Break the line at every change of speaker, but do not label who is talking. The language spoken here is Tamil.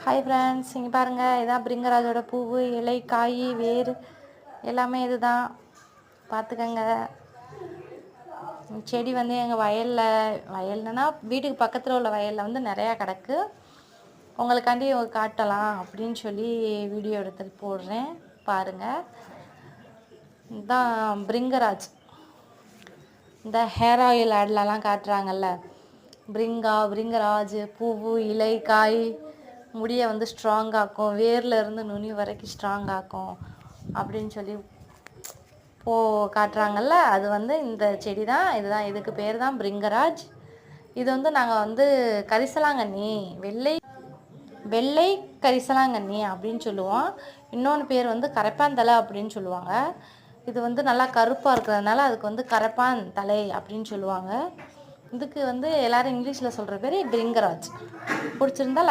ஹாய் ஃப்ரெண்ட்ஸ், இங்கே பாருங்கள், இதான் பிரிங்கராஜோட பூவு, இலை, காய், வேர் எல்லாமே இதுதான். பார்த்துக்கங்க. செடி வந்து எங்கள் வயல்னா வீட்டுக்கு பக்கத்தில் உள்ள வயலில் வந்து நிறையா கிடக்கு. உங்களுக்காண்டி காட்டலாம் அப்படின்னு சொல்லி வீடியோ எடுத்துகிட்டு போடுறேன். பாருங்கள், இதுதான் பிரிங்கராஜ். இந்த ஹேர் ஆயில் ஆட்லலாம் காட்டுறாங்கல்ல, பிரிங்கராஜ் பூவு, இலை, காய் முடியை வந்து ஸ்ட்ராங்காக்கும், வேரில் இருந்து நுனி வரைக்கும் ஸ்ட்ராங்காக்கும் அப்படின்னு சொல்லி காட்டுறாங்கல்ல. அது வந்து இந்த செடி தான். இதுதான், இதுக்கு பேர் தான் பிரிங்கராஜ். இது வந்து நாங்கள் வந்து கரிசலாங்கண்ணி, வெள்ளை கரிசலாங்கண்ணி அப்படின்னு சொல்லுவோம். இன்னொன்று பேர் வந்து கரைப்பான் அப்படின்னு சொல்லுவாங்க. இது வந்து நல்லா கருப்பாக இருக்கிறதுனால அதுக்கு வந்து கரைப்பான் தலை அப்படின்னு சொல்லுவாங்க. இதுக்கு வந்து எல்லோரும் இங்கிலீஷில் சொல்கிற பேர் பிரிங்கராஜ். பிடிச்சிருந்தா